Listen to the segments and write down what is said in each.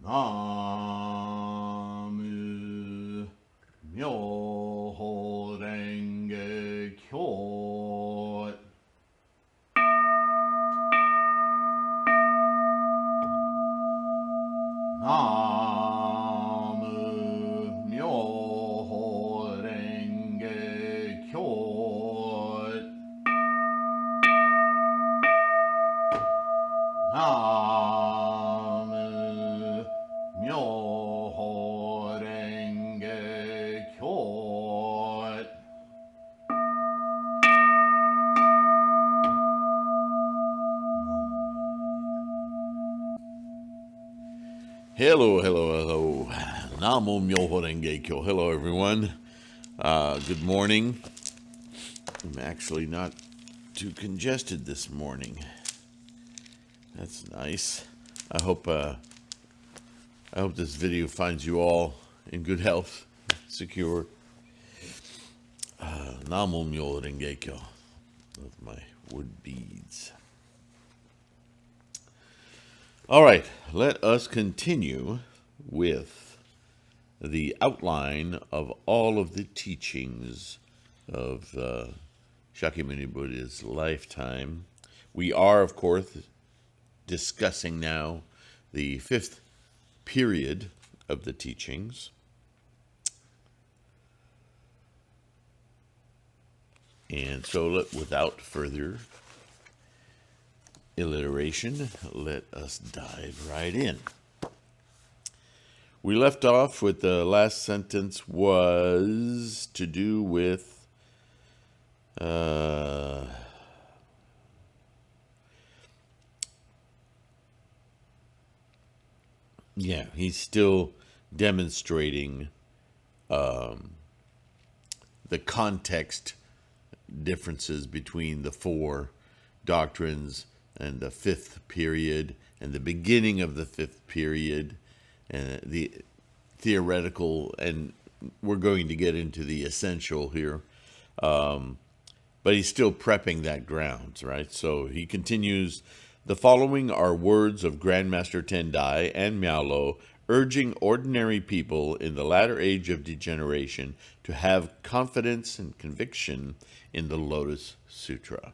나무 묘호랭개교 나무 묘호랭개교 나무 묘호랭개교 Hello, hello, hello. Namo Myoho Renge Kyo. Hello, everyone. Good morning. I'm actually not too congested this morning. That's nice. I hope this video finds you all in good health, secure. Namo Myoho Renge Kyo. With my wood beads. All right, let us continue with the outline of all of the teachings of Shakyamuni Buddha's lifetime. We are, of course, discussing now the fifth period of the teachings. And so, without further alliteration, let us dive right in. We left off with the last sentence was to do with he's still demonstrating the context differences between the four doctrines and the fifth period and the beginning of the fifth period and the theoretical, and we're going to get into the essential here, but he's still prepping that ground, right? So he continues, the following are words of Grandmaster Tien-Tai and Miao, urging ordinary people in the latter age of degeneration to have confidence and conviction in the Lotus Sutra.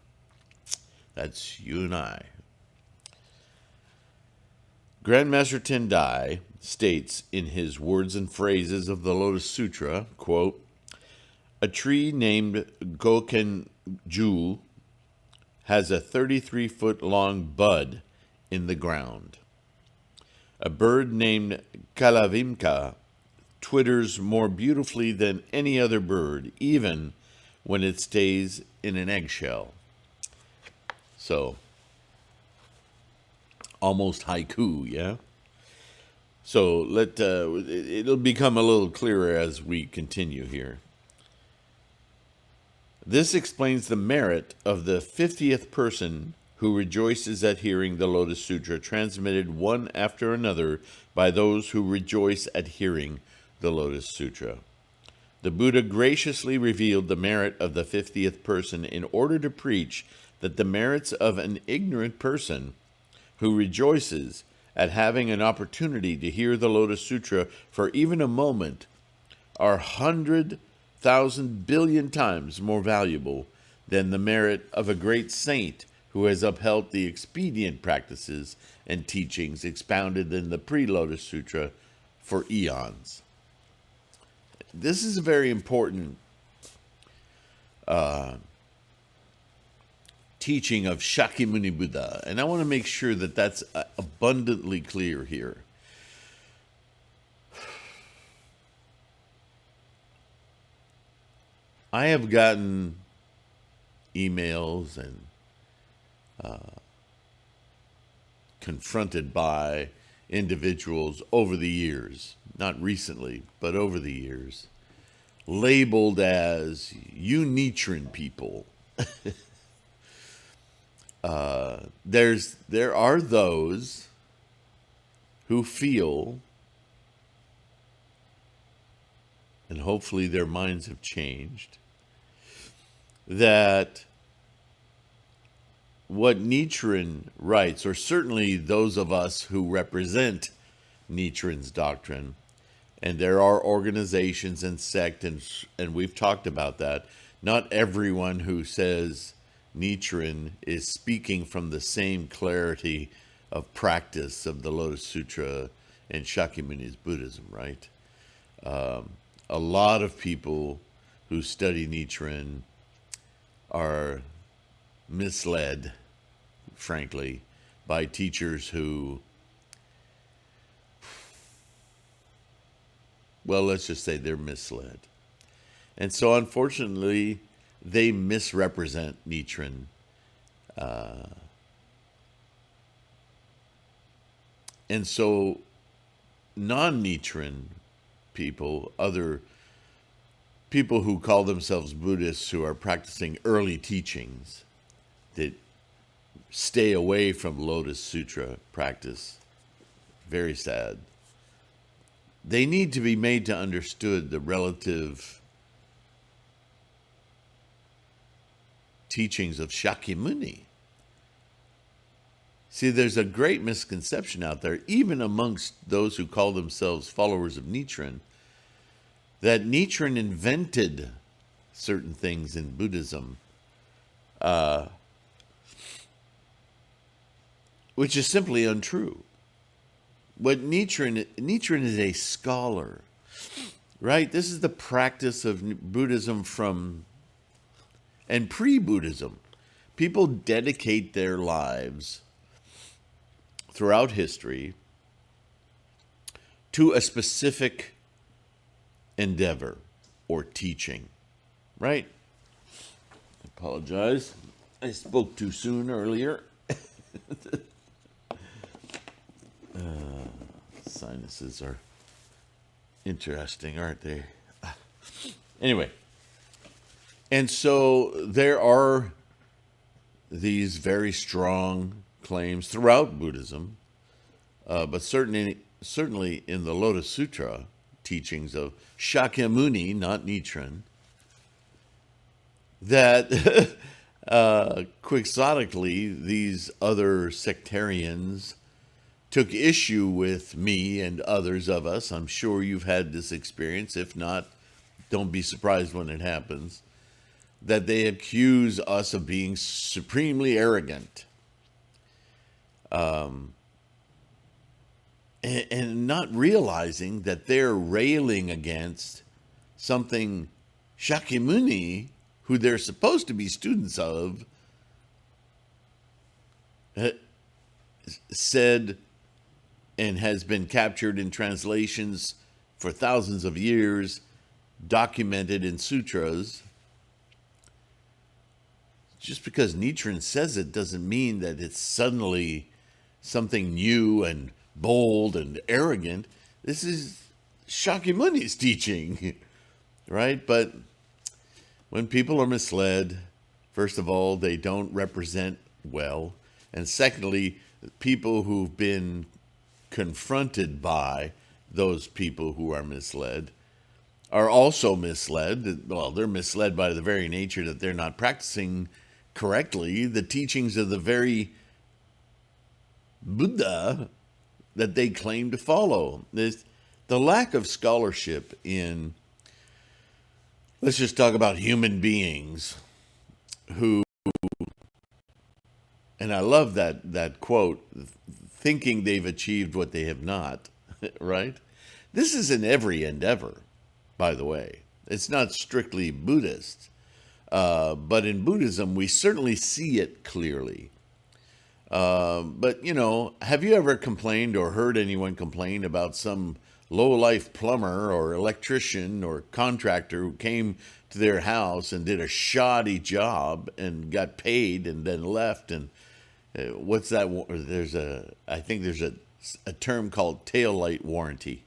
That's you and I. Grandmaster Tien-Tai states in his Words and Phrases of the Lotus Sutra, quote, a tree named Gokenju has a 33-foot-long bud in the ground. A bird named Kalavimka twitters more beautifully than any other bird, even when it stays in an eggshell. So, almost haiku, yeah? So, it'll become a little clearer as we continue here. This explains the merit of the 50th person who rejoices at hearing the Lotus Sutra transmitted one after another by those who rejoice at hearing the Lotus Sutra. The Buddha graciously revealed the merit of the 50th person in order to preach that the merits of an ignorant person who rejoices at having an opportunity to hear the Lotus Sutra for even a moment are 100,000 billion times more valuable than the merit of a great saint who has upheld the expedient practices and teachings expounded in the pre-Lotus Sutra for eons. This is a very important teaching of Shakyamuni Buddha, and I want to make sure that that's abundantly clear here. I have gotten emails and confronted by individuals over the years, not recently, but over the years, labeled as you Nichiren people. There are those who feel, and hopefully their minds have changed, that what Nichiren writes, or certainly those of us who represent Nichiren's doctrine. And there are organizations and sects, and we've talked about that. Not everyone who says Nichiren is speaking from the same clarity of practice of the Lotus Sutra and Shakyamuni's Buddhism, right? A lot of people who study Nichiren are misled, frankly, by teachers who, well, let's just say they're misled. And so, unfortunately, they misrepresent Nichiren. And so, non-Nichiren people, other people who call themselves Buddhists who are practicing early teachings that stay away from Lotus Sutra practice, very sad. They need to be made to understood the relative teachings of Shakyamuni. See, there's a great misconception out there, even amongst those who call themselves followers of Nichiren, that Nichiren invented certain things in Buddhism, which is simply untrue. What Nichiren is a scholar, right? This is the practice of Buddhism and pre-Buddhism. People dedicate their lives throughout history to a specific endeavor or teaching, right? I apologize. I spoke too soon earlier. Sinuses are interesting, aren't they? Anyway, and so there are these very strong claims throughout Buddhism, but certainly in the Lotus Sutra teachings of Shakyamuni, not Nichiren, that quixotically these other sectarians took issue with me and others of us. I'm sure you've had this experience. If not, don't be surprised when it happens. That they accuse us of being supremely arrogant. And not realizing that they're railing against something Shakyamuni, who they're supposed to be students of, said and has been captured in translations for thousands of years, documented in sutras. Just because Nichiren says it doesn't mean that it's suddenly something new and bold and arrogant. This is Shakyamuni's teaching, right? But when people are misled, first of all, they don't represent well. And secondly, people who've been confronted by those people who are misled are also misled. Well, they're misled by the very nature that they're not practicing correctly the teachings of the very Buddha that they claim to follow. The lack of scholarship in, let's just talk about human beings who, and I love that quote, thinking they've achieved what they have not, right? This is in every endeavor, by the way. It's not strictly Buddhist, but in Buddhism, we certainly see it clearly. But, have you ever complained or heard anyone complain about some low-life plumber or electrician or contractor who came to their house and did a shoddy job and got paid and then left? And what's that? I think there's a term called tail light warranty,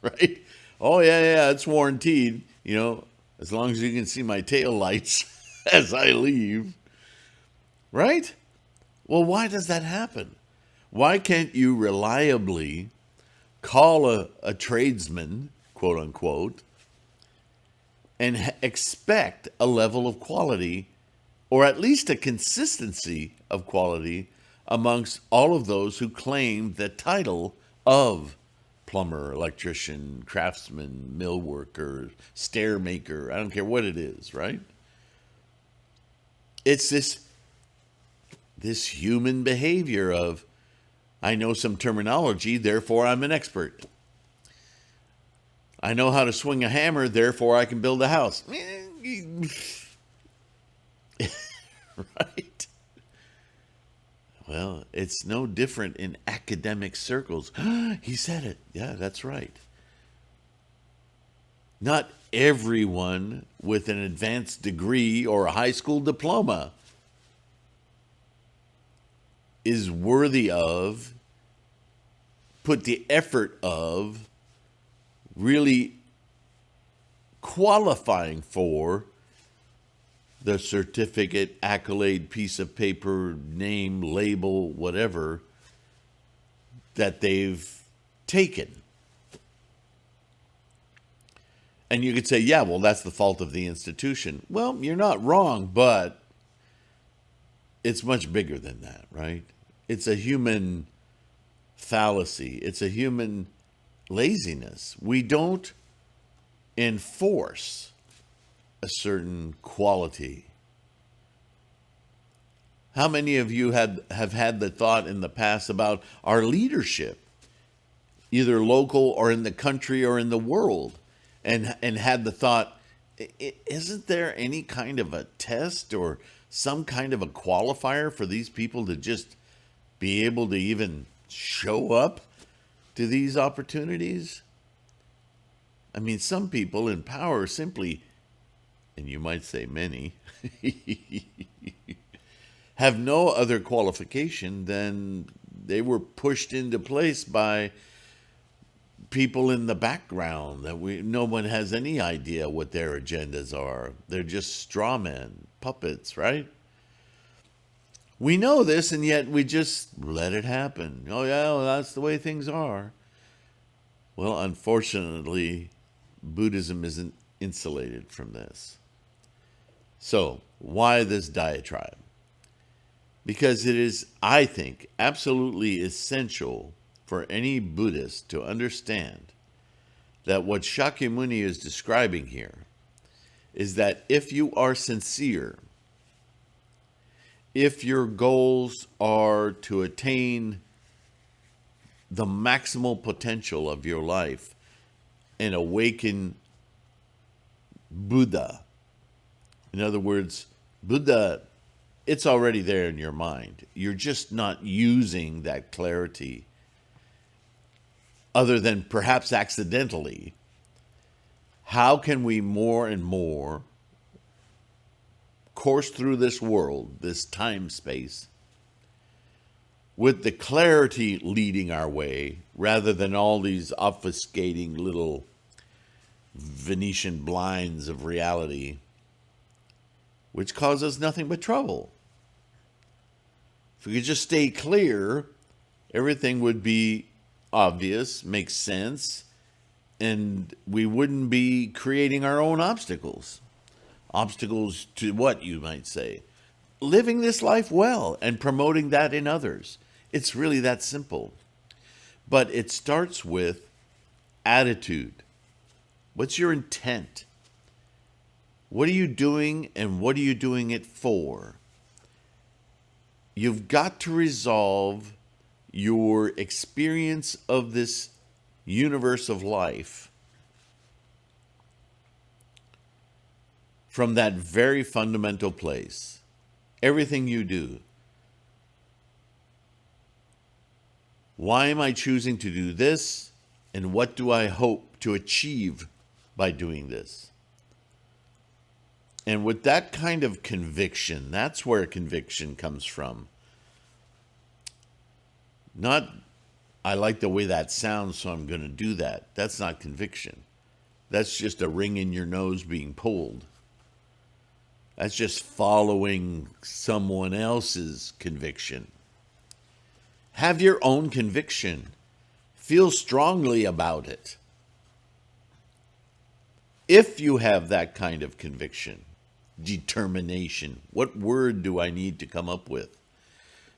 right? Oh, yeah, it's warranted, as long as you can see my tail lights as I leave, right? Well, why does that happen? Why can't you reliably call a tradesman, quote unquote, and expect a level of quality, or at least a consistency of quality amongst all of those who claim the title of plumber, electrician, craftsman, mill worker, stair maker. I don't care what it is, right? It's this human behavior of, I know some terminology, therefore I'm an expert. I know how to swing a hammer, therefore I can build a house. Right? Well, it's no different in academic circles. He said it. Yeah, that's right. Not everyone with an advanced degree or a high school diploma is worthy of, put the effort of, really qualifying for the certificate, accolade, piece of paper, name, label, whatever, that they've taken. And you could say, yeah, well, that's the fault of the institution. Well, you're not wrong, but it's much bigger than that, right? It's a human fallacy. It's a human laziness. We don't enforce a certain quality. How many of you have had the thought in the past about our leadership, either local or in the country or in the world, and had the thought, isn't there any kind of a test or some kind of a qualifier for these people to just be able to even show up to these opportunities? I mean, some people in power simply, and you might say many, have no other qualification than they were pushed into place by people in the background that no one has any idea what their agendas are. They're just straw men, puppets, right? We know this, and yet we just let it happen. Oh, yeah, well, that's the way things are. Well, unfortunately, Buddhism isn't insulated from this. So, why this diatribe? Because it is, I think, absolutely essential for any Buddhist to understand that what Shakyamuni is describing here is that if you are sincere, if your goals are to attain the maximal potential of your life and awaken Buddha, in other words, Buddha, it's already there in your mind. You're just not using that clarity, other than perhaps accidentally. How can we more and more course through this world, this time space, with the clarity leading our way, rather than all these obfuscating little Venetian blinds of reality, which cause us nothing but trouble? If we could just stay clear, everything would be obvious, make sense, and we wouldn't be creating our own obstacles. Obstacles to what, you might say? Living this life well and promoting that in others. It's really that simple. But it starts with attitude. What's your intent? What are you doing, and what are you doing it for? You've got to resolve your experience of this universe of life from that very fundamental place. Everything you do. Why am I choosing to do this? And what do I hope to achieve by doing this? And with that kind of conviction, that's where conviction comes from. Not, I like the way that sounds, so I'm going to do that. That's not conviction. That's just a ring in your nose being pulled. That's just following someone else's conviction. Have your own conviction. Feel strongly about it. If you have that kind of conviction, determination, what word do I need to come up with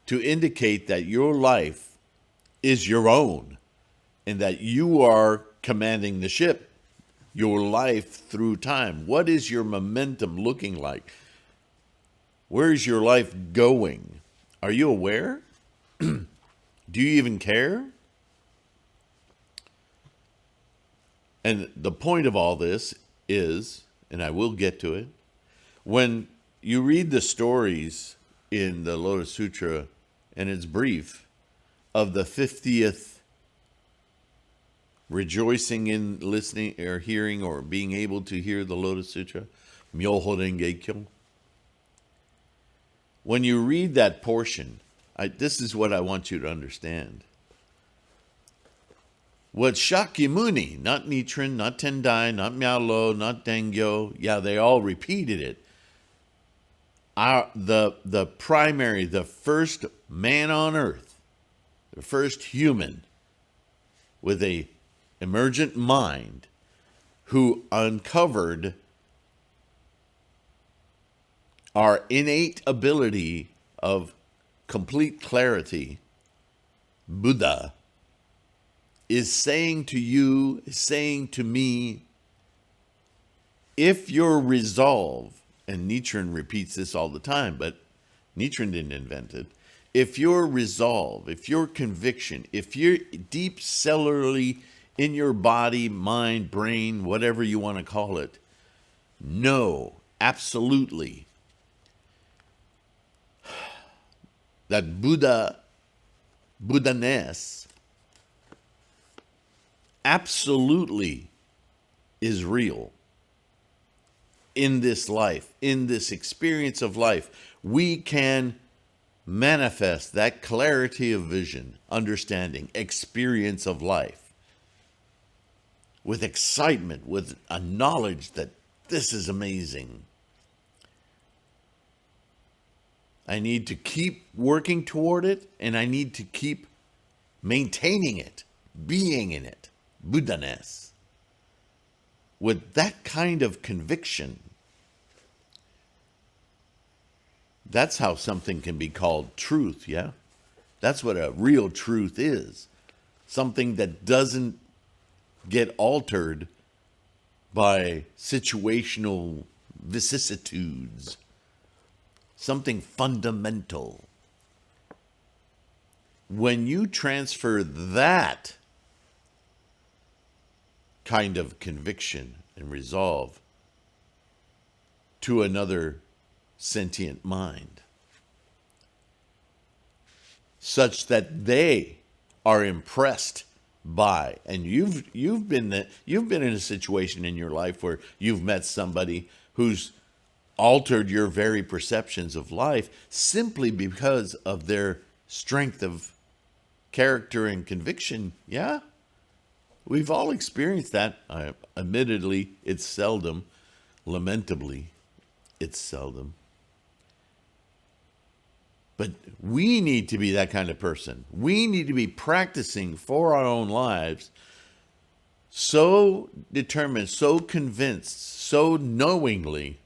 to indicate that your life is your own and that you are commanding the ship, your life through time. What is your momentum looking like? Where is your life going? Are you aware? Do you even care? And the point of all this is, and I will get to it, when you read the stories in the Lotus Sutra, and it's brief, of the 50th rejoicing in listening or hearing or being able to hear the Lotus Sutra, Myoho Renge Kyo. When you read that portion, this is what I want you to understand. What Shakyamuni, not Nichiren, not Tien-Tai, not Miao-Lo, not Dengyo, yeah, they all repeated it. The primary, the first man on earth, the first human with a emergent mind who uncovered our innate ability of complete clarity, Buddha, is saying to you, is saying to me, if your resolve, and Nichiren repeats this all the time, but Nichiren didn't invent it, if your resolve, if your conviction, if you're deep cellularly in your body, mind, brain, whatever you want to call it, know absolutely that Buddha-ness absolutely is real in this life, in this experience of life. We can manifest that clarity of vision, understanding, experience of life with excitement, with a knowledge that this is amazing. I need to keep working toward it, and I need to keep maintaining it, being in it, Buddha-ness. With that kind of conviction, that's how something can be called truth, yeah? That's what a real truth is. Something that doesn't get altered by situational vicissitudes. Something fundamental. When you transfer that kind of conviction and resolve to another sentient mind, such that they are impressed by, and you've been in a situation in your life where you've met somebody who's altered your very perceptions of life simply because of their strength of character and conviction. Yeah, we've all experienced that. Admittedly, it's seldom. Lamentably, it's seldom. But we need to be that kind of person. We need to be practicing for our own lives, so determined, so convinced, so knowingly,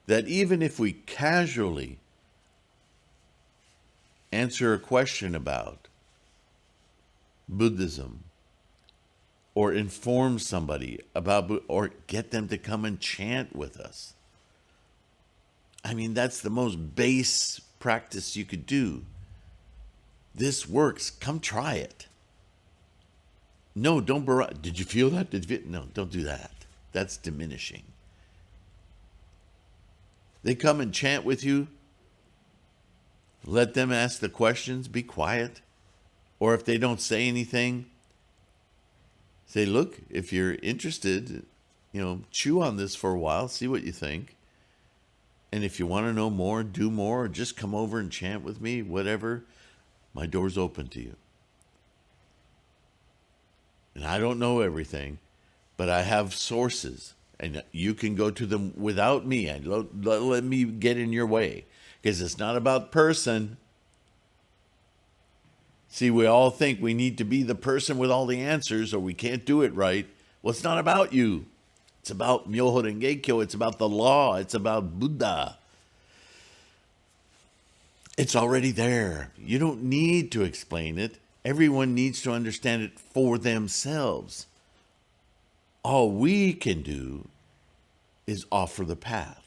that even if we casually answer a question about Buddhism, or inform somebody about, or get them to come and chant with us, I mean, that's the most base practice you could do. This works. Come try it. No, don't barrage. Did you feel that? No, don't do that. That's diminishing. They come and chant with you. Let them ask the questions. Be quiet. Or if they don't say anything, say, look, if you're interested, chew on this for a while. See what you think. And if you want to know more, do more, or just come over and chant with me, whatever, my door's open to you. And I don't know everything, but I have sources, and you can go to them without me. And let me get in your way, because it's not about person. See, we all think we need to be the person with all the answers, or we can't do it right. Well, it's not about you. It's about Myoho Renge Kyo. It's about the law. It's about Buddha. It's already there. You don't need to explain it. Everyone needs to understand it for themselves. All we can do is offer the path,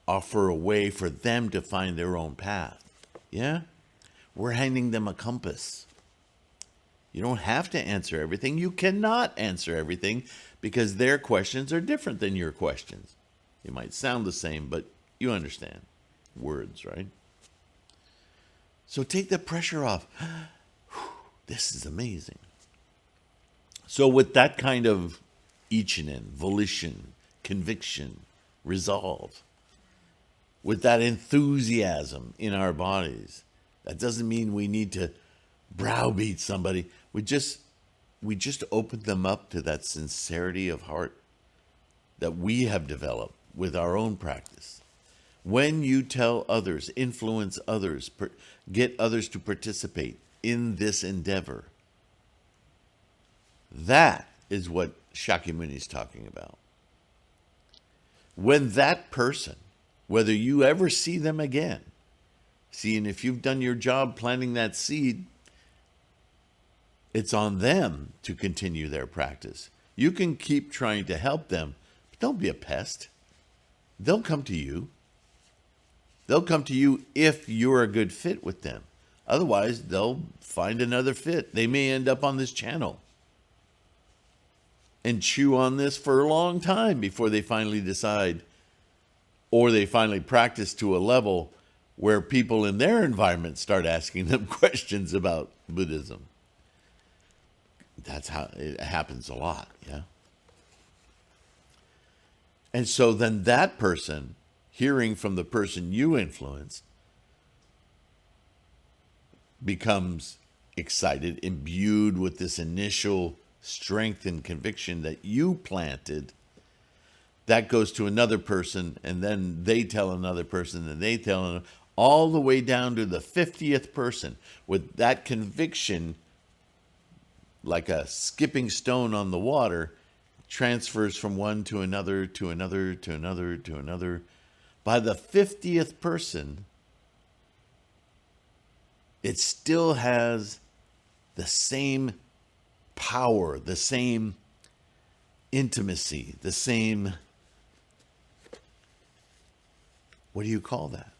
offer a way for them to find their own path. Yeah? We're handing them a compass. You don't have to answer everything. You cannot answer everything because their questions are different than your questions. They might sound the same, but you understand words, right? So take the pressure off. This is amazing. So with that kind of ichinen, volition, conviction, resolve, with that enthusiasm in our bodies, that doesn't mean we need to browbeat somebody. We just open them up to that sincerity of heart that we have developed with our own practice. When you tell others, influence others, get others to participate in this endeavor, that is what Shakyamuni is talking about. When that person, whether you ever see them again, and if you've done your job planting that seed, it's on them to continue their practice. You can keep trying to help them, but don't be a pest. They'll come to you. They'll come to you if you're a good fit with them. Otherwise, they'll find another fit. They may end up on this channel and chew on this for a long time before they finally decide, or they finally practice to a level where people in their environment start asking them questions about Buddhism. That's how it happens a lot, yeah? And so then that person, hearing from the person you influenced, becomes excited, imbued with this initial strength and conviction that you planted. That goes to another person, and then they tell another person, and they tell another, all the way down to the 50th person with that conviction, like a skipping stone on the water, transfers from one to another, to another, to another, to another. By the 50th person, it still has the same power, the same intimacy, the same, what do you call that?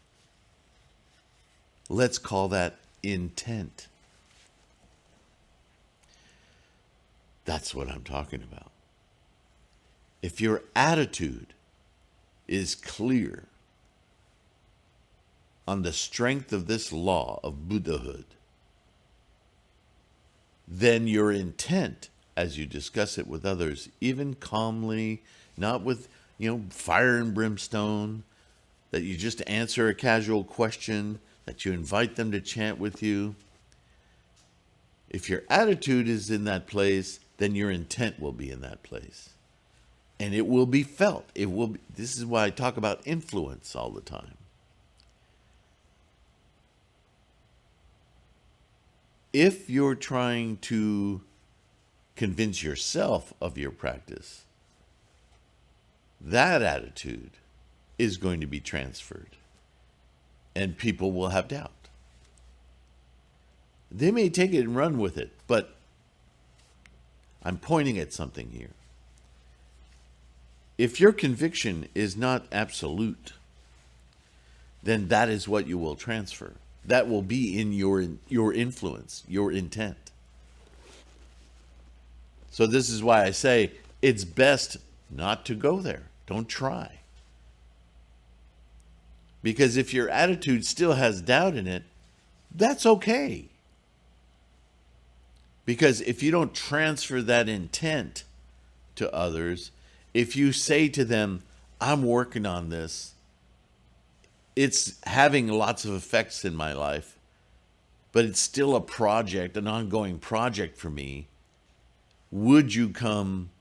Let's call that intent. That's what I'm talking about. If your attitude is clear on the strength of this law of Buddhahood, then your intent, as you discuss it with others, even calmly, not with, fire and brimstone, that you just answer a casual question, that you invite them to chant with you. If your attitude is in that place, then your intent will be in that place. And it will be felt. This is why I talk about influence all the time. If you're trying to convince yourself of your practice, that attitude is going to be transferred, and people will have doubt. They may take it and run with it, but I'm pointing at something here. If your conviction is not absolute, then that is what you will transfer. That will be in your influence, your intent. So this is why I say it's best not to go there. Don't try. Because if your attitude still has doubt in it, that's okay. Because if you don't transfer that intent to others, if you say to them, I'm working on this, it's having lots of effects in my life, but it's still a project, an ongoing project for me. Would you come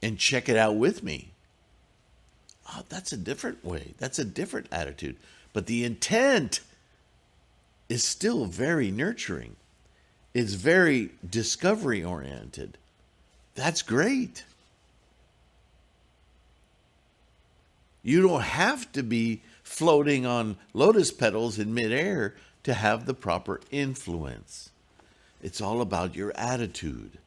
and check it out with me? Oh, that's a different way. That's a different attitude. But the intent is still very nurturing. It's very discovery oriented. That's great. You don't have to be floating on lotus petals in midair to have the proper influence. It's all about your attitude.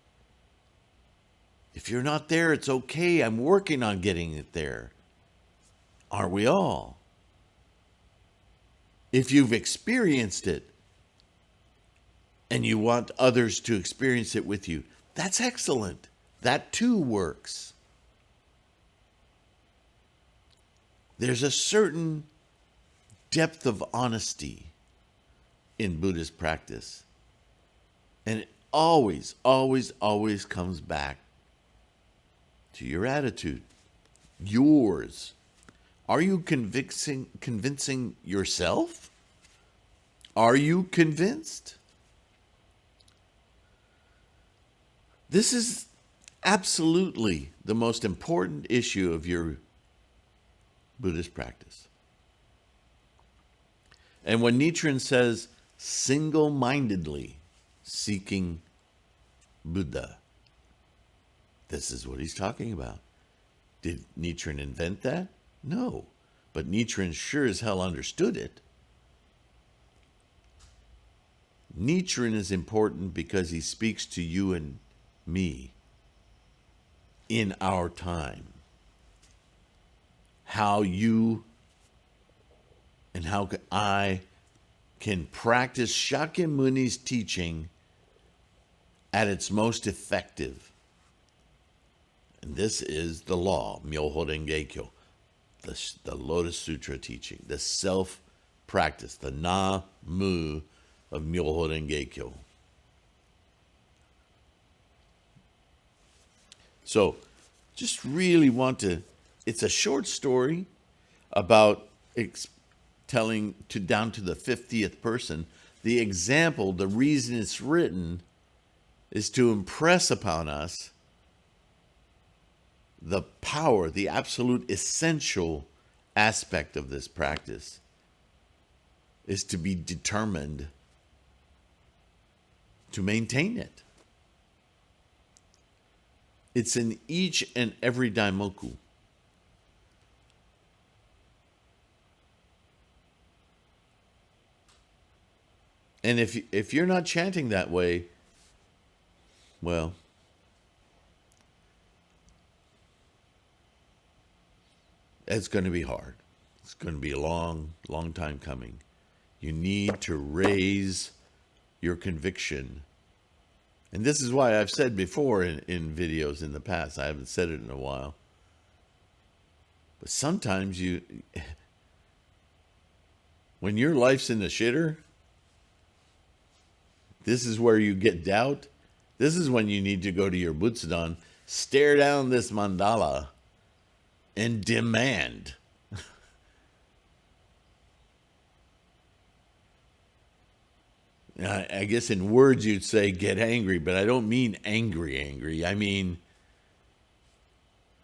If you're not there, it's okay. I'm working on getting it there. Aren't we all? If you've experienced it and you want others to experience it with you, that's excellent. That too works. There's a certain depth of honesty in Buddhist practice. And it always, always, always comes back to your attitude. Yours. Are you convincing yourself? Are you convinced? This is absolutely the most important issue of your Buddhist practice. And when Nichiren says single-mindedly seeking Buddha, this is what he's talking about. Did Nichiren invent that? No. But Nichiren sure as hell understood it. Nichiren is important because he speaks to you and me in our time. How you and how I can practice Shakyamuni's teaching at its most effective. And this is the law, Myoho Renge Kyo, the Lotus Sutra teaching, the self-practice, the Na-Mu of Myoho Renge Kyo. So, just really want to, it's a short story about telling to down to the 50th person. The example, the reason it's written is to impress upon us the power, the absolute essential aspect of this practice is to be determined to maintain it. It's in each and every daimoku. And if you're not chanting that way, well, it's going to be hard. It's going to be a long, long time coming. You need to raise your conviction. And this is why I've said before in videos in the past, I haven't said it in a while, but sometimes when your life's in the shitter, this is where you get doubt. This is when you need to go to your Butsudan, stare down this mandala, and demand. I guess in words you'd say get angry, but I don't mean angry. I mean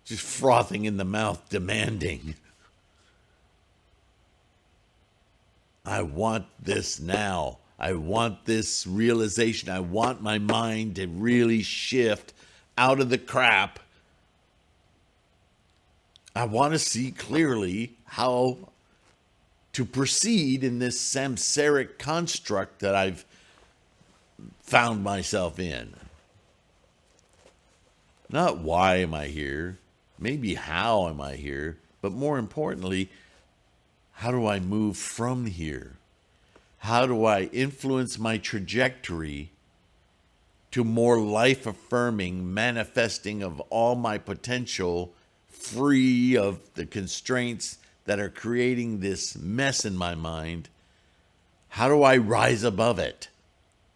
just frothing in the mouth, demanding. I want this now. I want this realization. I want my mind to really shift out of the crap. I want to see clearly how to proceed in this samsaric construct that I've found myself in. Not why am I here, maybe how am I here, but more importantly, how do I move from here? How do I influence my trajectory to more life-affirming manifesting of all my potential, free of the constraints that are creating this mess in my mind? How do I rise above it?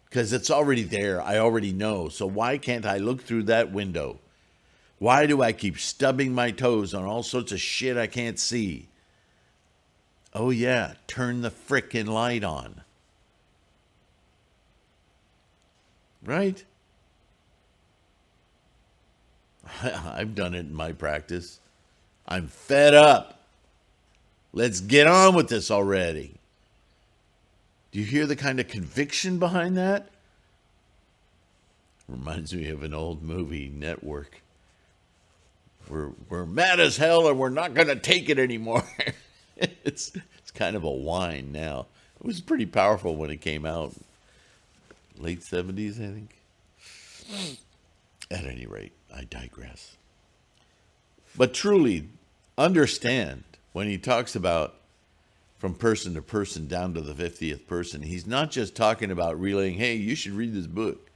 Because it's already there. I already know. So why can't I look through that window? Why do I keep stubbing my toes on all sorts of shit I can't see? Oh yeah, turn the frickin' light on. Right? I've done it in my practice. I'm fed up. Let's get on with this already. Do you hear the kind of conviction behind that? Reminds me of an old movie, Network. We're mad as hell and we're not going to take it anymore. It's kind of a whine now. It was pretty powerful when it came out. late 70s, I think. At any rate, I digress. But truly, understand when he talks about from person to person down to the 50th person, he's not just talking about relaying, hey, you should read this book.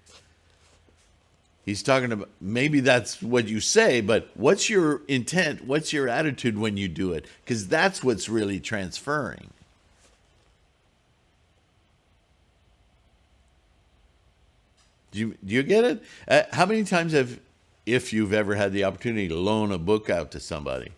He's talking about, maybe that's what you say, but what's your intent? What's your attitude when you do it? Because that's what's really transferring. Do you get it? How many times if you've ever had the opportunity to loan a book out to somebody,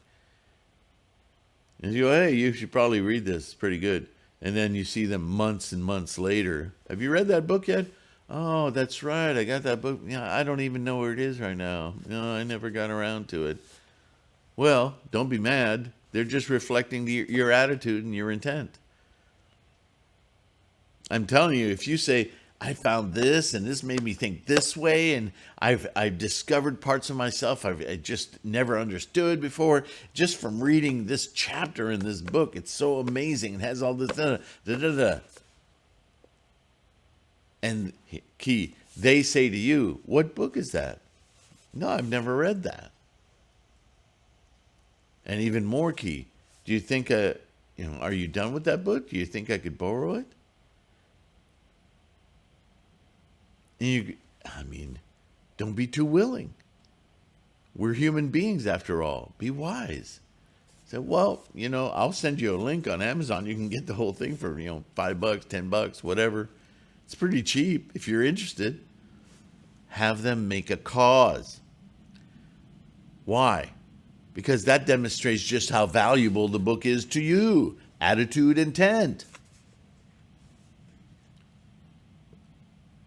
and you go, hey, you should probably read this, it's pretty good. And then you see them months and months later. Have you read that book yet? Oh, that's right. I got that book. Yeah, I don't even know where it is right now. No, I never got around to it. Well, don't be mad. They're just reflecting your attitude and your intent. I'm telling you, if you say, I found this and this made me think this way, and I've discovered parts of myself I just never understood before, just from reading this chapter in this book. It's so amazing. It has all this da-da-da. And key, they say to you, what book is that? No, I've never read that. And even more key, do you think, are you done with that book? Do you think I could borrow it? And don't be too willing. We're human beings after all. Be wise. Say, well, I'll send you a link on Amazon. You can get the whole thing for, $5, $10, whatever. It's pretty cheap if you're interested. Have them make a cause. Why? Because that demonstrates just how valuable the book is to you. Attitude, intent.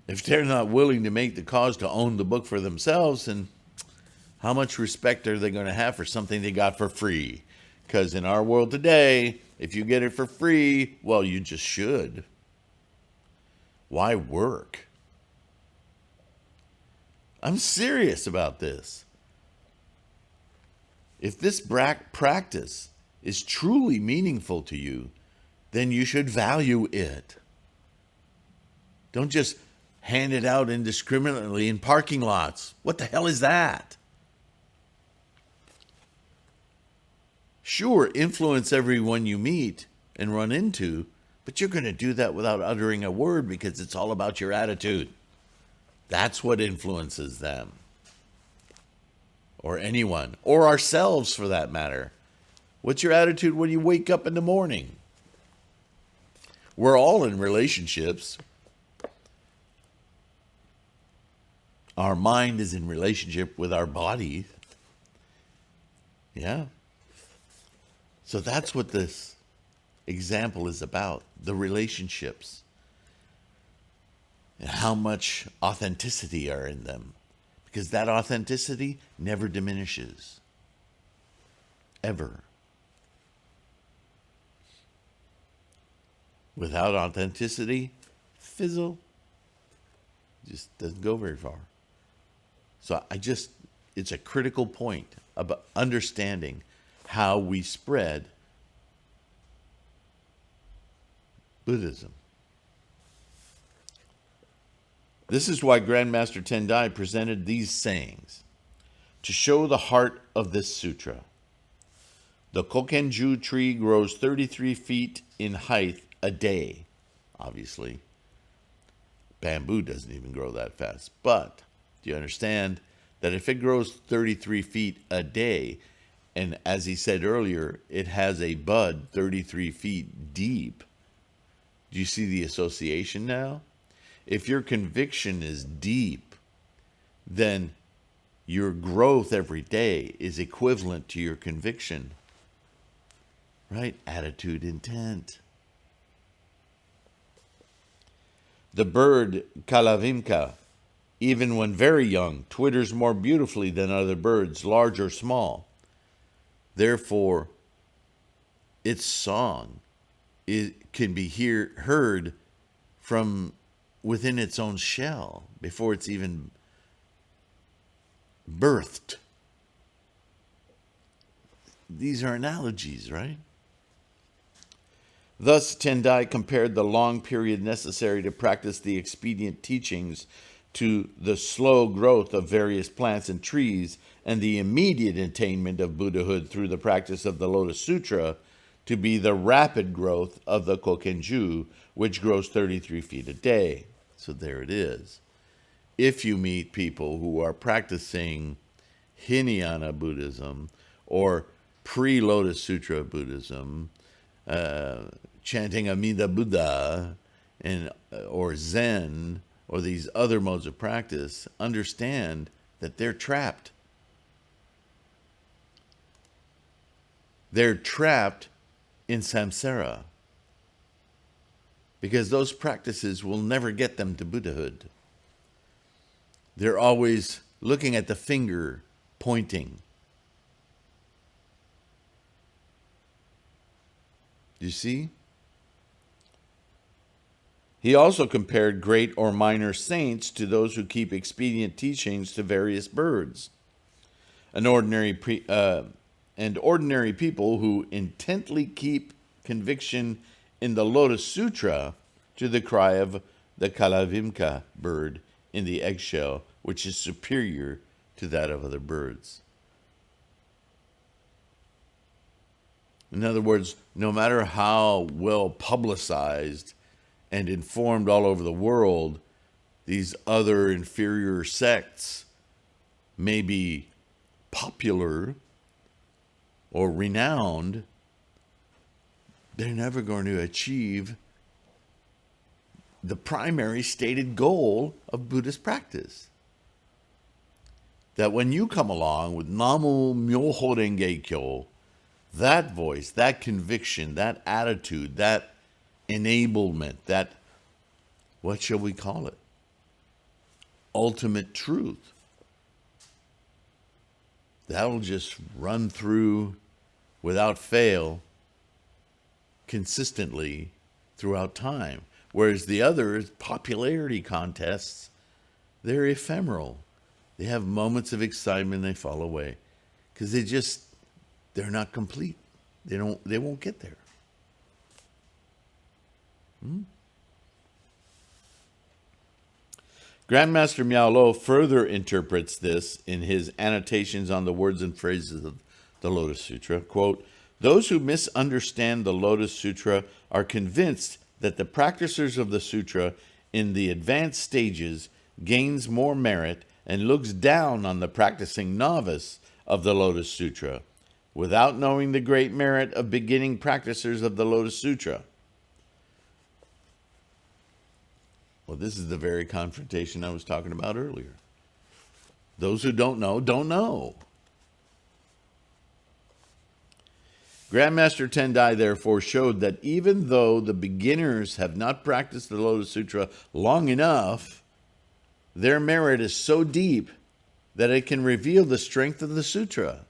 If they're not willing to make the cause to own the book for themselves, then how much respect are they going to have for something they got for free? Because in our world today, if you get it for free, well, you just should. Why work? I'm serious about this. If this practice is truly meaningful to you, then you should value it. Don't just hand it out indiscriminately in parking lots. What the hell is that? Sure, influence everyone you meet and run into, but you're going to do that without uttering a word because it's all about your attitude. That's what influences them. Or anyone. Or ourselves, for that matter. What's your attitude when you wake up in the morning? We're all in relationships. Our mind is in relationship with our body. Yeah. So that's what this example is about, the relationships and how much authenticity are in them, because that authenticity never diminishes, ever. Without authenticity, fizzle, just doesn't go very far. So it's a critical point about understanding how we spread Buddhism. This is why Grandmaster Tien-Tai presented these sayings to show the heart of this sutra. The Kokenju tree grows 33 feet in height a day. Obviously, bamboo doesn't even grow that fast. But do you understand that if it grows 33 feet a day, and as he said earlier, it has a bud 33 feet deep, do you see the association now? If your conviction is deep, then your growth every day is equivalent to your conviction. Right? Attitude, intent. The bird Kalavimka, even when very young, twitters more beautifully than other birds, large or small. Therefore, its song can be heard from within its own shell before it's even birthed. These are analogies, right? Thus, Tien-Tai compared the long period necessary to practice the expedient teachings to the slow growth of various plants and trees and the immediate attainment of Buddhahood through the practice of the Lotus Sutra to be the rapid growth of the Kokenju, which grows 33 feet a day. So there it is. If you meet people who are practicing Hinayana Buddhism or pre-Lotus Sutra Buddhism, chanting Amida Buddha, or Zen, or these other modes of practice, understand that they're trapped. They're trapped in samsara, because those practices will never get them to Buddhahood. They're always looking at the finger pointing. You see? He also compared great or minor saints to those who keep expedient teachings to various birds. Ordinary people who intently keep conviction in the Lotus Sutra to the cry of the Kalavimka bird in the eggshell, which is superior to that of other birds. In other words, no matter how well publicized and informed all over the world these other inferior sects may be popular or renowned, they're never going to achieve the primary stated goal of Buddhist practice. That when you come along with Namu Myoho Renge Kyo, that voice, that conviction, that attitude, that enablement, that, what shall we call it? Ultimate truth. That'll just run through without fail, consistently throughout time. Whereas the other popularity contests, they're ephemeral. They have moments of excitement, they fall away. Because they're not complete. They won't get there. Grandmaster Miao Lo further interprets this in his annotations on the words and phrases of the Lotus Sutra. Quote, "Those who misunderstand the Lotus Sutra are convinced that the practitioners of the sutra in the advanced stages gains more merit and looks down on the practicing novice of the Lotus Sutra, without knowing the great merit of beginning practitioners of the Lotus Sutra." Well, this is the very confrontation I was talking about earlier. Those who don't know, don't know. Grandmaster Tien-Tai therefore showed that even though the beginners have not practiced the Lotus Sutra long enough, their merit is so deep that it can reveal the strength of the sutra.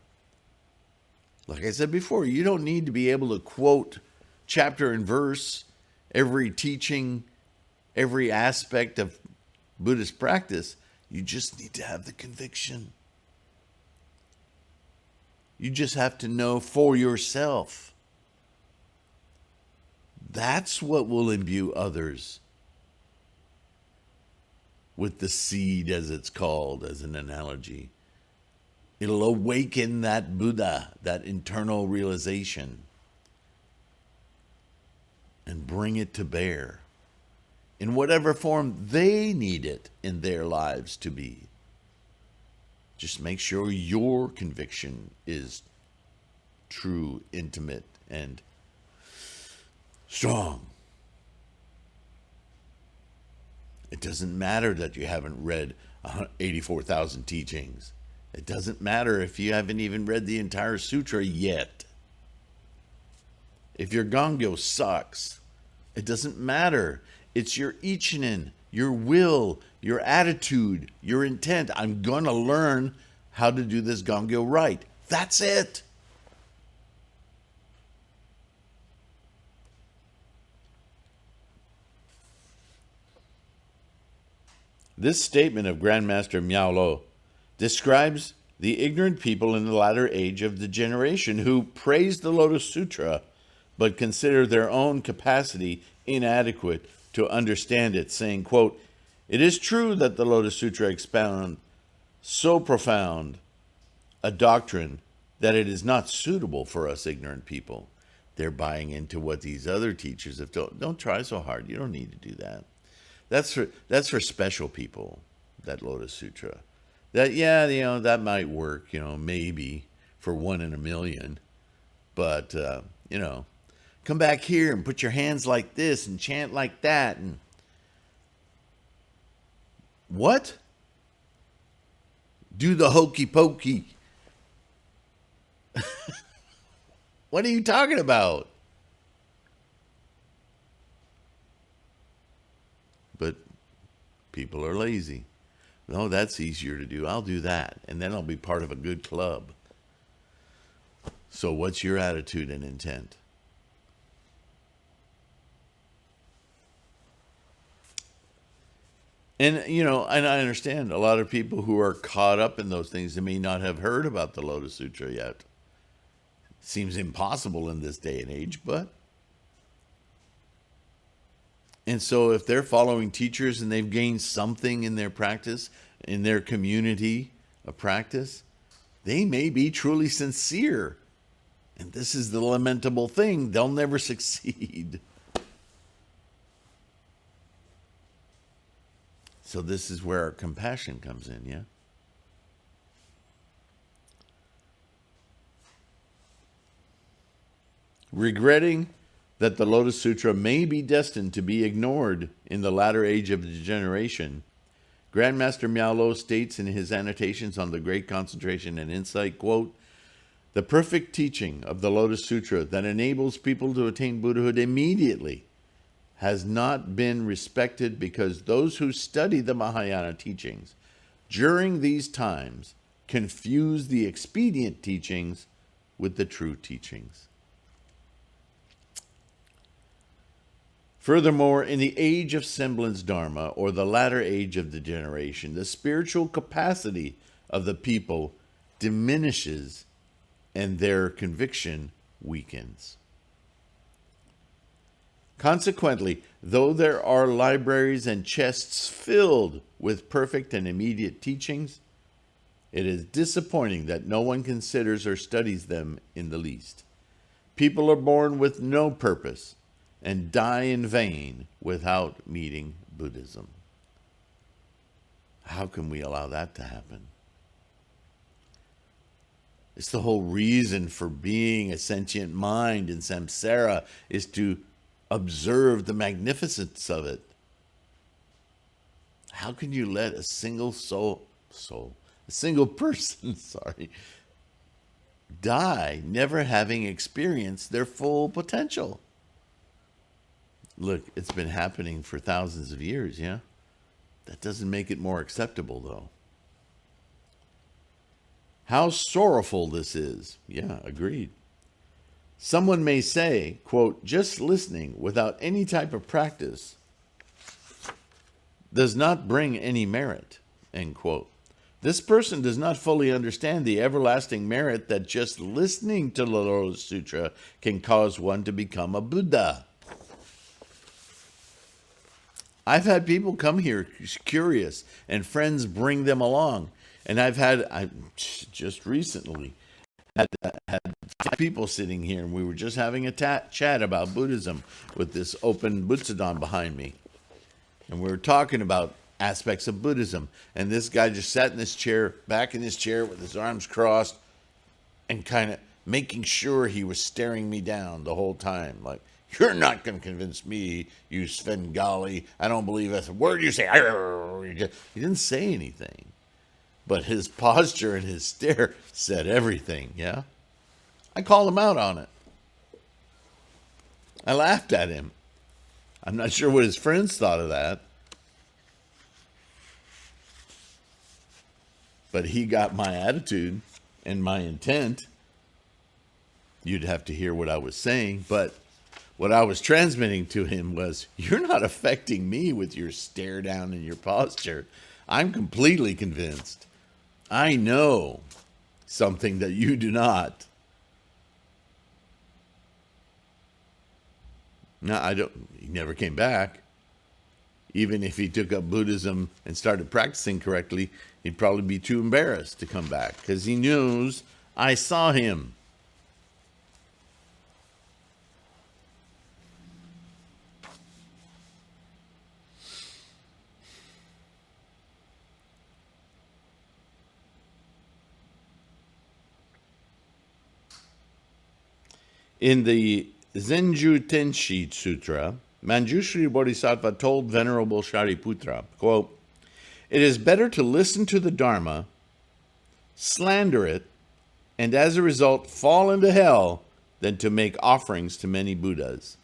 Like I said before, you don't need to be able to quote chapter and verse, every teaching, every aspect of Buddhist practice. You just need to have the conviction. You just have to know for yourself. That's what will imbue others with the seed, as it's called, as an analogy. It'll awaken that Buddha, that internal realization, and bring it to bear in whatever form they need it in their lives to be. Just make sure your conviction is true, intimate, and strong. It doesn't matter that you haven't read 84,000 teachings. It doesn't matter if you haven't even read the entire sutra yet. If your Gongyo sucks, it doesn't matter. It's your ichinen, your will, your attitude, your intent. I'm going to learn how to do this Gongyo right. That's it. This statement of Grandmaster Miao Lo describes the ignorant people in the latter age of the generation who praise the Lotus Sutra but consider their own capacity inadequate to understand it, saying, quote, "It is true that the Lotus Sutra expound so profound a doctrine that it is not suitable for us ignorant people." They're buying into what these other teachers have told. Don't try so hard. You don't need to do that. That's for special people, that Lotus Sutra. That, yeah, that might work, maybe for 1 in a million. But, come back here and put your hands like this and chant like that. And what? Do the hokey pokey. What are you talking about? But people are lazy. No, that's easier to do. I'll do that. And then I'll be part of a good club. So what's your attitude and intent? And, and I understand a lot of people who are caught up in those things, they may not have heard about the Lotus Sutra yet. Seems impossible in this day and age, but. And so if they're following teachers and they've gained something in their practice, in their community of practice, they may be truly sincere. And this is the lamentable thing. They'll never succeed. So this is where our compassion comes in, yeah? Regretting that the Lotus Sutra may be destined to be ignored in the latter age of degeneration, Grandmaster Miao states in his annotations on the Great Concentration and Insight, quote, "The perfect teaching of the Lotus Sutra that enables people to attain Buddhahood immediately has not been respected because those who study the Mahayana teachings during these times confuse the expedient teachings with the true teachings." Furthermore, in the age of semblance dharma, or the latter age of degeneration, the spiritual capacity of the people diminishes and their conviction weakens. Consequently, though there are libraries and chests filled with perfect and immediate teachings, it is disappointing that no one considers or studies them in the least. People are born with no purpose and die in vain without meeting Buddhism. How can we allow that to happen? It's the whole reason for being a sentient mind in samsara is to observe the magnificence of it. How can you let a single a single person, die never having experienced their full potential? Look, it's been happening for thousands of years, yeah? That doesn't make it more acceptable, though. How sorrowful this is. Yeah, agreed. Someone may say, quote, "Just listening without any type of practice does not bring any merit," end quote. This person does not fully understand the everlasting merit that just listening to the Lotus Sutra can cause one to become a Buddha. I've had people come here curious, and friends bring them along. And I just recently had 5 people sitting here, and we were just having a chat about Buddhism with this open Butsudan behind me. And we were talking about aspects of Buddhism. And this guy just sat in this chair, back in his chair with his arms crossed, and kind of making sure he was staring me down the whole time, like, "You're not going to convince me, you Svengali. I don't believe that's a word you say." He didn't say anything. But his posture and his stare said everything, yeah? I called him out on it. I laughed at him. I'm not sure what his friends thought of that. But he got my attitude and my intent. You'd have to hear what I was saying, but what I was transmitting to him was, "You're not affecting me with your stare down and your posture. I'm completely convinced. I know something that you do not." No, he never came back. Even if he took up Buddhism and started practicing correctly, he'd probably be too embarrassed to come back because he knows I saw him. In the Zenju Tenshi Sutra, Manjushri Bodhisattva told Venerable Shariputra, quote, "It is better to listen to the Dharma, slander it, and as a result fall into hell than to make offerings to many Buddhas."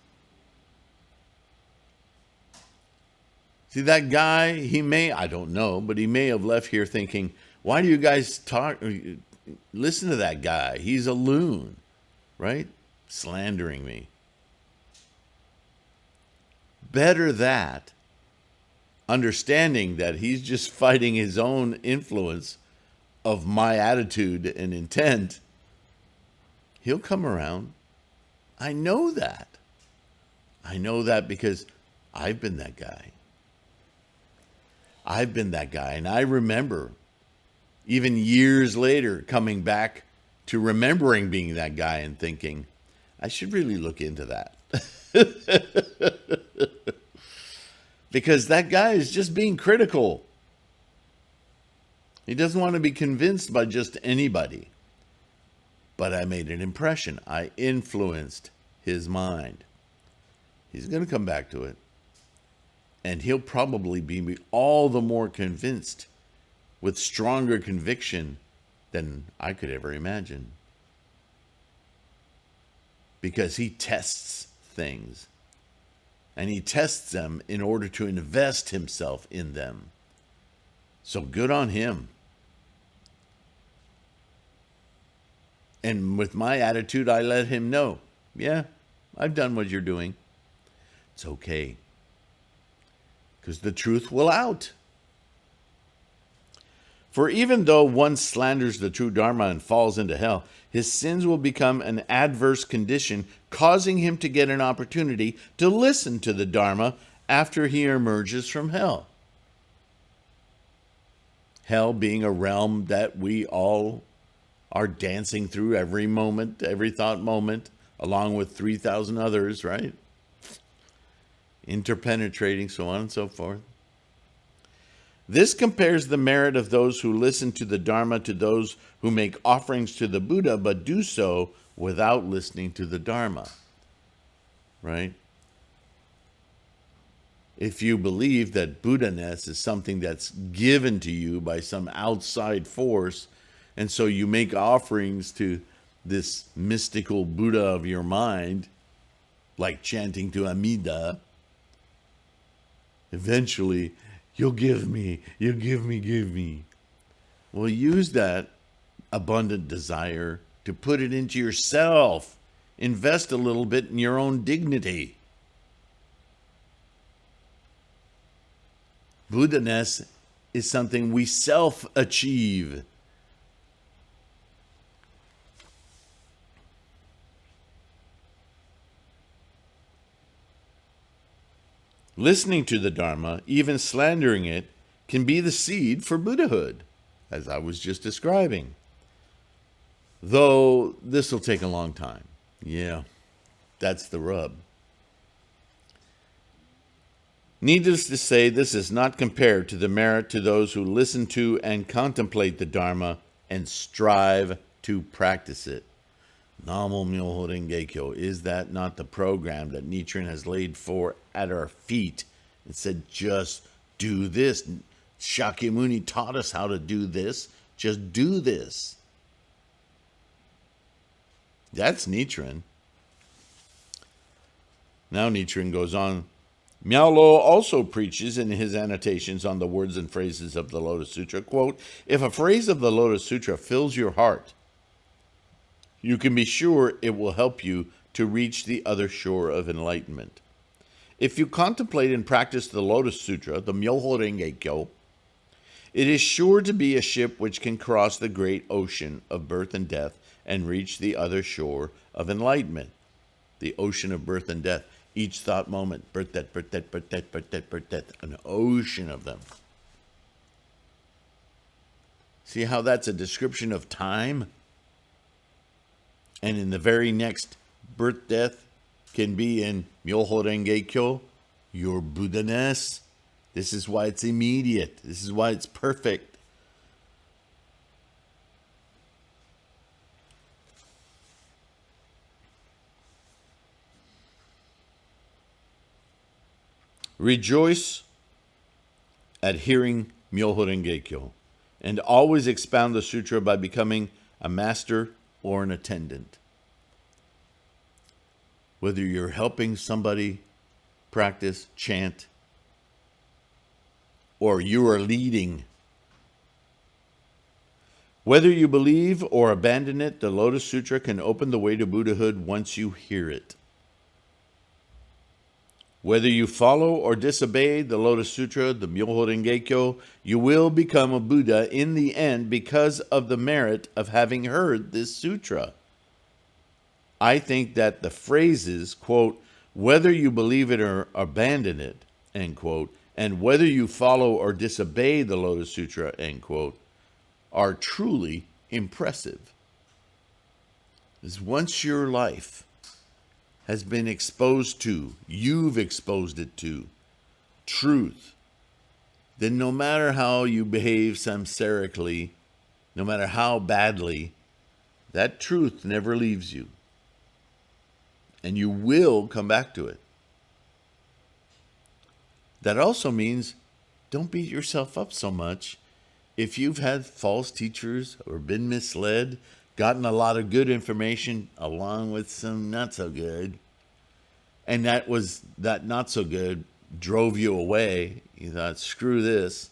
See, that guy, I don't know, but he may have left here thinking, why do you guys listen to that guy? He's a loon, right? Slandering me. Better that, understanding that he's just fighting his own influence of my attitude and intent, he'll come around. I know that. I know that because I've been that guy. I've been that guy, and I remember, even years later, coming back to remembering being that guy and thinking, I should really look into that. Because that guy is just being critical. He doesn't want to be convinced by just anybody. But I made an impression. I influenced his mind. He's going to come back to it. And he'll probably be all the more convinced with stronger conviction than I could ever imagine. Because he tests things. And he tests them in order to invest himself in them. So good on him. And with my attitude, I let him know, yeah, I've done what you're doing. It's okay. Because the truth will out. For even though one slanders the true Dharma and falls into hell, his sins will become an adverse condition, causing him to get an opportunity to listen to the Dharma after he emerges from hell. Hell being a realm that we all are dancing through every moment, every thought moment, along with 3,000 others, right? Interpenetrating, so on and so forth. This compares the merit of those who listen to the Dharma to those who make offerings to the Buddha, but do so without listening to the Dharma, right? If you believe that Buddha-ness is something that's given to you by some outside force, and so you make offerings to this mystical Buddha of your mind, like chanting to Amida, eventually, you'll give me. Well, use that abundant desire to put it into yourself. Invest a little bit in your own dignity. Buddha-ness is something we self-achieve. Listening to the Dharma, even slandering it, can be the seed for Buddhahood, as I was just describing. Though this will take a long time. Yeah, that's the rub. Needless to say, this is not compared to the merit to those who listen to and contemplate the Dharma and strive to practice it. Namo Myoho Renge Kyo. Is that not the program that Nichiren has laid for at our feet and said, just do this? Shakyamuni taught us how to do this. Just do this. That's Nichiren. Now Nichiren goes on. Miao-Lo also preaches in his annotations on the words and phrases of the Lotus Sutra, quote, if a phrase of the Lotus Sutra fills your heart, you can be sure it will help you to reach the other shore of enlightenment. If you contemplate and practice the Lotus Sutra, the Myoho Renge Kyo, it is sure to be a ship which can cross the great ocean of birth and death and reach the other shore of enlightenment. The ocean of birth and death. Each thought moment, birth, death, birth, death, birth, death, birth, death, birth, death, an ocean of them. See how that's a description of time? And in the very next birth, death can be in Myoho Renge Kyo, your Buddha-ness. This is why it's immediate. This is why it's perfect. Rejoice at hearing Myoho Renge Kyo, and always expound the sutra by becoming a master or an attendant. Whether you're helping somebody practice, chant, or you are leading. Whether you believe or abandon it, the Lotus Sutra can open the way to Buddhahood once you hear it. Whether you follow or disobey the Lotus Sutra, the Myoho Renge Kyo, you will become a Buddha in the end because of the merit of having heard this sutra. I think that the phrases, quote, whether you believe it or abandon it, end quote, and whether you follow or disobey the Lotus Sutra, end quote, are truly impressive. Because once your life has been exposed to, you've exposed it to, truth, then no matter how you behave samsarically, no matter how badly, that truth never leaves you. And you will come back to it. That also means don't beat yourself up so much. If you've had false teachers or been misled, gotten a lot of good information along with some not so good, and that not so good drove you away, you thought, screw this,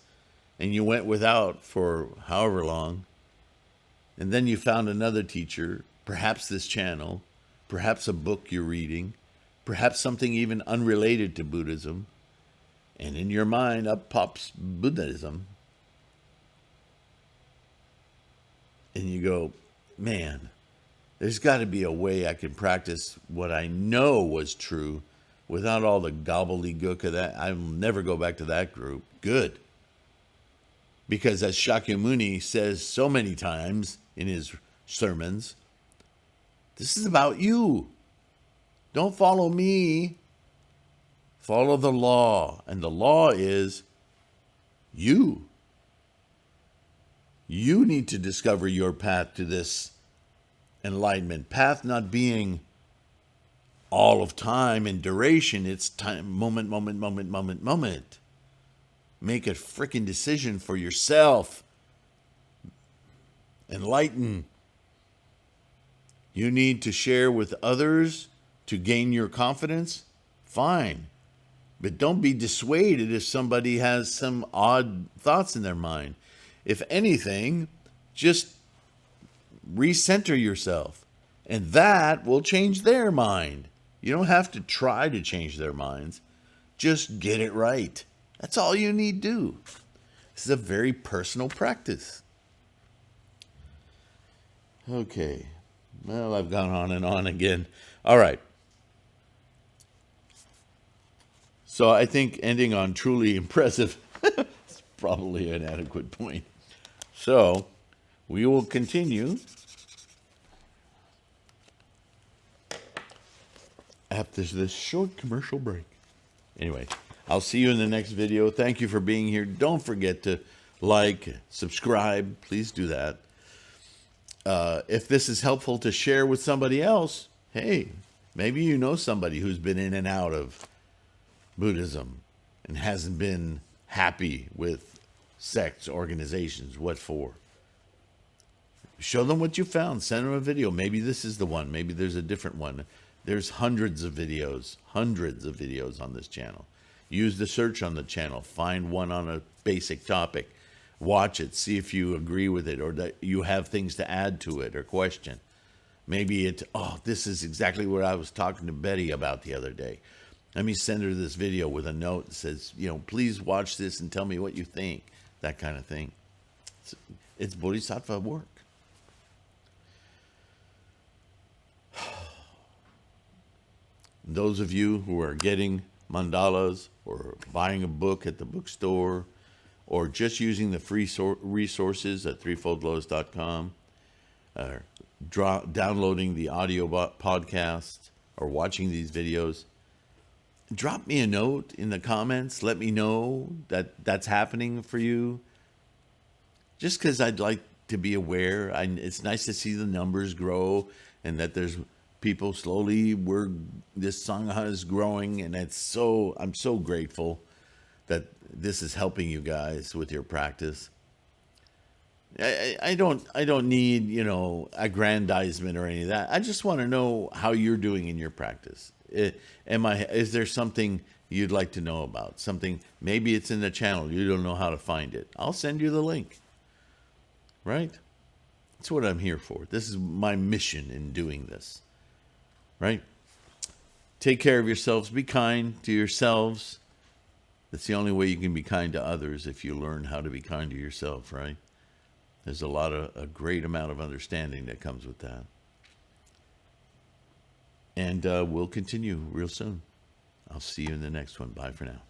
and you went without for however long, and then you found another teacher, perhaps this channel, perhaps a book you're reading, perhaps something even unrelated to Buddhism, and in your mind up pops Buddhism, and you go, man, there's got to be a way I can practice what I know was true without all the gobbledygook of that. I'll never go back to that group. Good. Because as Shakyamuni says so many times in his sermons, this is about you. Don't follow me. Follow the law. And the law is you. You need to discover your path to this enlightenment. Path not being all of time and duration. It's time, moment. Make a freaking decision for yourself. Enlighten. You need to share with others to gain your confidence? Fine. But don't be dissuaded if somebody has some odd thoughts in their mind. If anything, just recenter yourself, and that will change their mind. You don't have to try to change their minds. Just get it right. That's all you need to do. This is a very personal practice. Okay. Well, I've gone on and on again. All right. So I think ending on truly impressive is probably an adequate point. So we will continue after this short commercial break. Anyway, I'll see you in the next video. Thank you for being here. Don't forget to like, subscribe. Please do that. If this is helpful to share with somebody else, hey, maybe you know somebody who's been in and out of Buddhism and hasn't been happy with sects, organizations, what for. Show them what you found. Send them a video. Maybe this is the one. Maybe there's a different one. There's hundreds of videos on this channel. Use the search on the channel. Find one on a basic topic. Watch it. See if you agree with it or that you have things to add to it or question. Maybe this is exactly what I was talking to Betty about the other day. Let me send her this video with a note that says, please watch this and tell me what you think. That kind of thing. It's Bodhisattva work. those of you who are getting mandalas or buying a book at the bookstore or just using the free resources at threefoldlotus.com, downloading the audio podcast or watching these videos, drop me a note in the comments. Let me know that that's happening for you. Just because I'd like to be aware. It's nice to see the numbers grow and that there's people slowly. This Sangha is growing, and I'm so grateful that this is helping you guys with your practice. I don't need, aggrandizement or any of that. I just want to know how you're doing in your practice. Is there something you'd like to know about? Something, maybe it's in the channel, you don't know how to find it. I'll send you the link. Right? That's what I'm here for. This is my mission in doing this. Right? Take care of yourselves. Be kind to yourselves. That's the only way you can be kind to others, if you learn how to be kind to yourself, right? There's a great amount of understanding that comes with that. And we'll continue real soon. I'll see you in the next one. Bye for now.